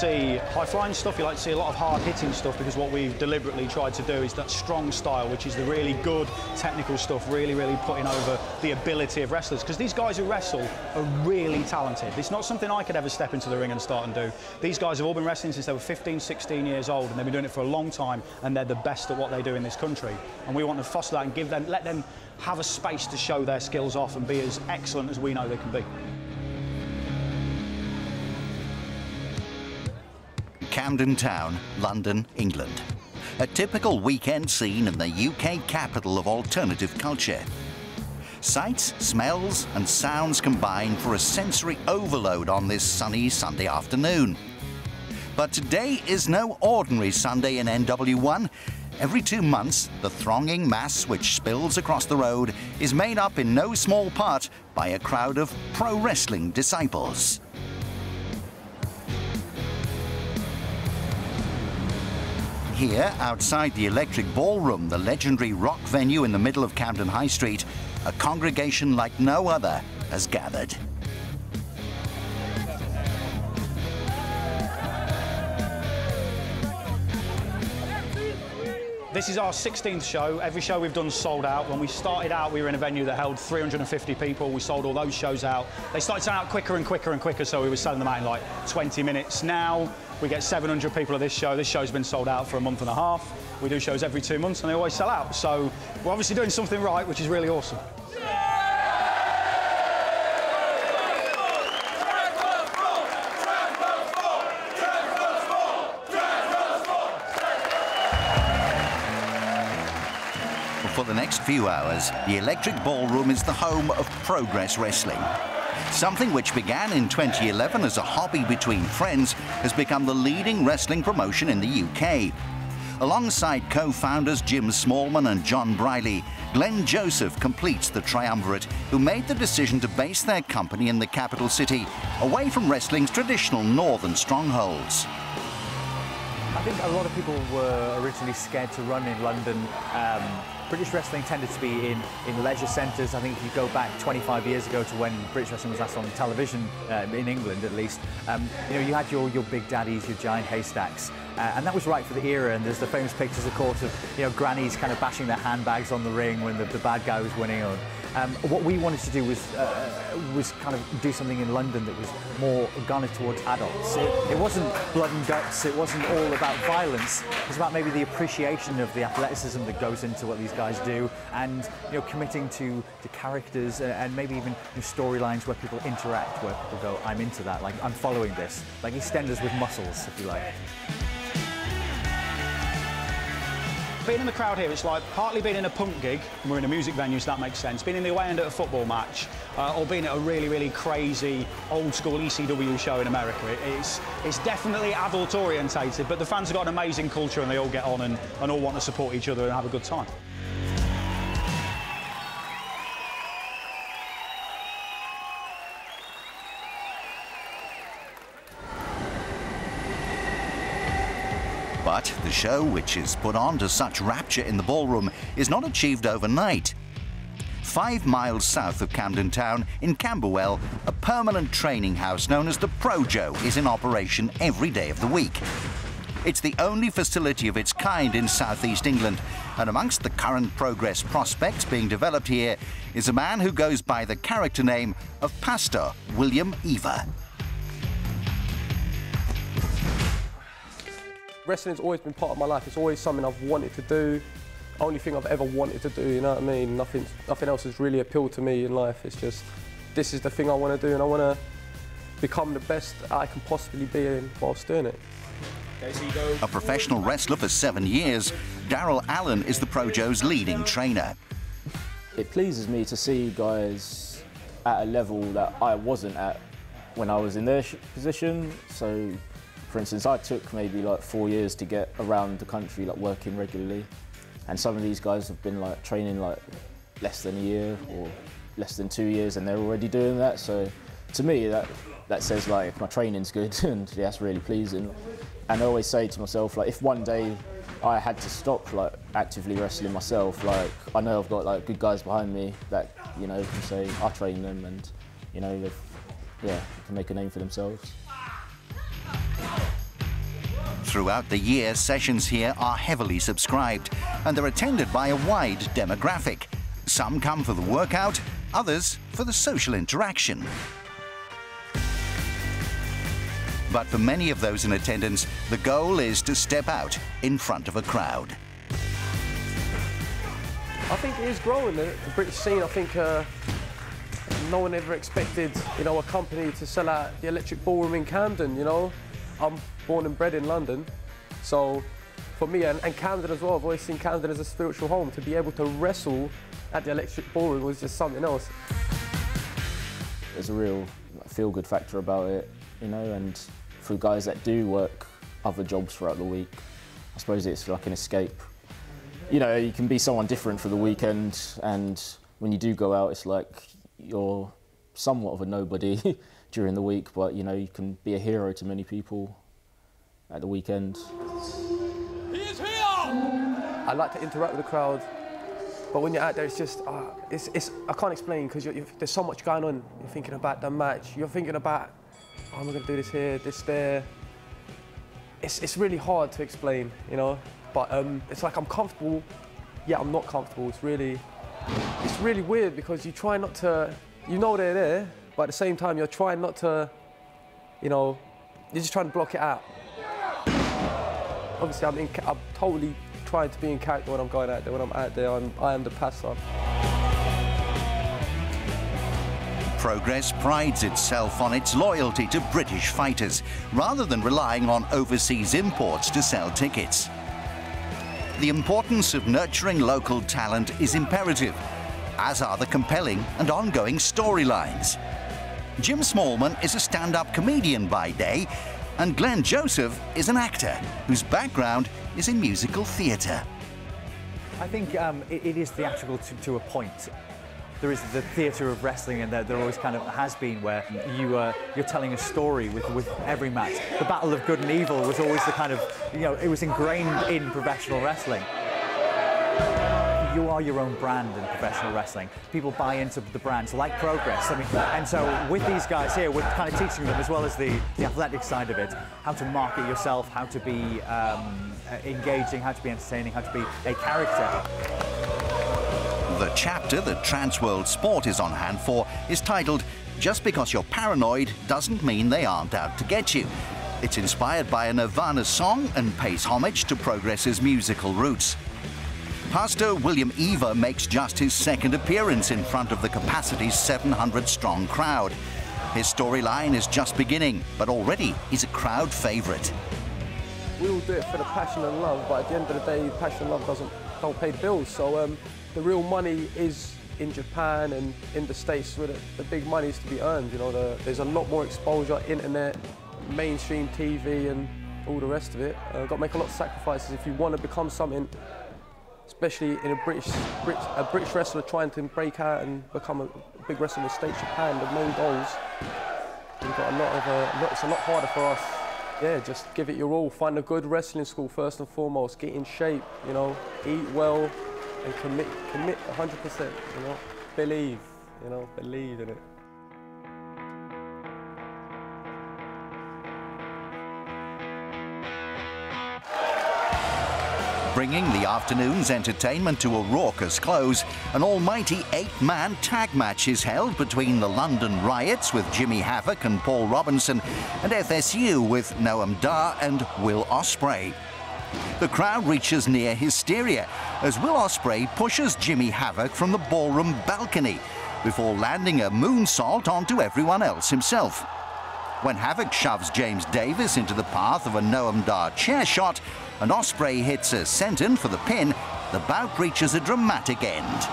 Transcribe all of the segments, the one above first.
see high-flying stuff, you like to see a lot of hard-hitting stuff, because what we've deliberately tried to do is that strong style, which is the really good technical stuff, really putting over the ability of wrestlers, because these guys who wrestle are really talented. It's not something I could ever step into the ring and start and do. These guys have all been wrestling since they were 15, 16 years old, and they've been doing it for a long time, and they're the best at what they do in this country. And we want to foster that and give them, let them have a space to show their skills off and be as excellent as we know they can be. Camden Town, London, England. A typical weekend scene in the UK capital of alternative culture. Sights, smells and sounds combine for a sensory overload on this sunny Sunday afternoon. But today is no ordinary Sunday in NW1. Every 2 months, the thronging mass which spills across the road is made up in no small part by a crowd of pro wrestling disciples. Here, outside the Electric Ballroom, the legendary rock venue in the middle of Camden High Street, a congregation like no other has gathered. This is our 16th show. Every show we've done sold out. When we started out, we were in a venue that held 350 people. We sold all those shows out. They started selling out quicker and quicker and quicker, so we were selling them out in like 20 minutes. Now we get 700 people at this show. This show's been sold out for a month and a half. We do shows every 2 months and they always sell out. So we're obviously doing something right, which is really awesome. For the next few hours, the Electric Ballroom is the home of Progress Wrestling. Something which began in 2011 as a hobby between friends has become the leading wrestling promotion in the UK. Alongside co-founders Jim Smallman and John Briley, Glenn Joseph completes the triumvirate who made the decision to base their company in the capital city, away from wrestling's traditional northern strongholds. I think a lot of people were originally scared to run in London. British wrestling tended to be in leisure centres. I think if you go back 25 years ago to when British wrestling was last on television, in England at least, you know, you had your big daddies, your giant haystacks, and that was right for the era. And there's the famous pictures, of course, of, you know, grannies kind of bashing their handbags on the ring when the bad guy was winning. What we wanted to do was kind of do something in London that was more garnered towards adults. It wasn't blood and guts, it wasn't all about violence, it was about maybe the appreciation of the athleticism that goes into what these guys do, and, you know, committing to characters and maybe even storylines where people interact, where people go, I'm into that, like I'm following this, like EastEnders with muscles, if you like. Being in the crowd here, it's like partly being in a punk gig, and we're in a music venue, so that makes sense, being in the away end at a football match, or being at a really crazy old-school ECW show in America. It's definitely adult-orientated, but the fans have got an amazing culture and they all get on and all want to support each other and have a good time. But the show, which is put on to such rapture in the ballroom, is not achieved overnight. 5 miles south of Camden Town, in Camberwell, a permanent training house known as the Projo is in operation every day of the week. It's the only facility of its kind in southeast England, and amongst the current Progress prospects being developed here is a man who goes by the character name of Pastor William Eva. Wrestling's always been part of my life. It's always something I've wanted to do. Only thing I've ever wanted to do, you know what I mean? Nothing else has really appealed to me in life. It's just, this is the thing I want to do, and I want to become the best I can possibly be in whilst doing it. A professional wrestler for 7 years, Daryl Allen is the Projo's leading trainer. It pleases me to see guys at a level that I wasn't at when I was in their position. So, for instance, I took maybe like 4 years to get around the country, like working regularly. And some of these guys have been like training like less than a year or less than 2 years, and they're already doing that. So to me, that says like my training's good, and yeah, that's really pleasing. And I always say to myself, like, if one day I had to stop like actively wrestling myself, like, I know I've got like good guys behind me that, you know, can say I train them, and, you know, yeah, can make a name for themselves. Throughout the year, sessions here are heavily subscribed, and they're attended by a wide demographic. Some come for the workout, others for the social interaction. But for many of those in attendance, the goal is to step out in front of a crowd. I think it is growing, the British scene. I think no one ever expected, a company to sell out the Electric Ballroom in Camden, I'm born and bred in London, so for me, and Camden as well, I've always seen Camden as a spiritual home. To be able to wrestle at the Electric Ballroom was just something else. There's a real feel-good factor about it, and for guys that do work other jobs throughout the week, I suppose it's like an escape. You can be someone different for the weekend, and when you do go out, it's like you're somewhat of a nobody during the week, but you can be a hero to many people at the weekend. He is here! I like to interact with the crowd, but when you're out there, it's just, I can't explain, because there's so much going on. You're thinking about the match, you're thinking about, oh, I'm gonna do this here, this there. It's really hard to explain, but it's like I'm comfortable, yet I'm not comfortable. It's really weird, because you try not to, they're there, but at the same time, you're trying not to, you're just trying to block it out. Obviously, I'm totally trying to be in character when I'm going out there. When I'm out there, I am the passer. Progress prides itself on its loyalty to British fighters, rather than relying on overseas imports to sell tickets. The importance of nurturing local talent is imperative, as are the compelling and ongoing storylines. Jim Smallman is a stand-up comedian by day, and Glenn Joseph is an actor whose background is in musical theatre. I think it is theatrical to a point. There is the theatre of wrestling, and there always kind of has been, where you're telling a story with every match. The battle of good and evil was always the kind of, it was ingrained in professional wrestling. You are your own brand in professional wrestling. People buy into the brand, so like Progress. And so with these guys here, we're kind of teaching them, as well as the athletic side of it, how to market yourself, how to be engaging, how to be entertaining, how to be a character. The chapter that Transworld Sport is on hand for is titled "Just Because You're Paranoid Doesn't Mean They Aren't Out to Get You." It's inspired by a Nirvana song and pays homage to Progress's musical roots. Pastor William Eva makes just his second appearance in front of the capacity's 700-strong crowd. His storyline is just beginning, but already he's a crowd favourite. We all do it for the passion and love, but at the end of the day, passion and love don't pay the bills. So the real money is in Japan and in the States, where the big money is to be earned. There's a lot more exposure, internet, mainstream TV, and all the rest of it. Got to make a lot of sacrifices if you want to become something. Especially in a British wrestler trying to break out and become a big wrestler in the States, Japan, the main goals. We've got it's a lot harder for us. Yeah, just give it your all. Find a good wrestling school first and foremost. Get in shape, eat well, and commit 100%. Believe, believe in it. Bringing the afternoon's entertainment to a raucous close, an almighty 8-man tag match is held between the London Riots with Jimmy Havoc and Paul Robinson, and FSU with Noam Dar and Will Ospreay. The crowd reaches near hysteria as Will Ospreay pushes Jimmy Havoc from the ballroom balcony before landing a moonsault onto everyone else himself. When Havoc shoves James Davis into the path of a Noam Dar chair shot and Ospreay hits a senton for the pin, the bout reaches a dramatic end.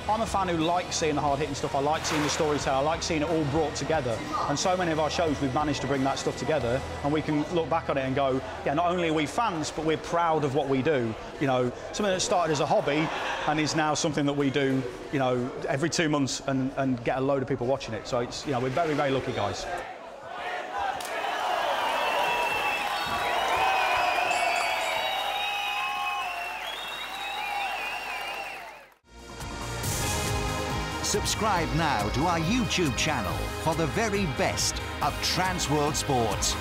I'm a fan who likes seeing the hard-hitting stuff. I like seeing the storytelling. I like seeing it all brought together. And so many of our shows, we've managed to bring that stuff together, and we can look back on it and go, yeah, not only are we fans, but we're proud of what we do. Something that started as a hobby and is now something that we do, every 2 months and get a load of people watching it. So it's, we're very, very lucky guys. Subscribe now to our YouTube channel for the very best of Trans World Sports.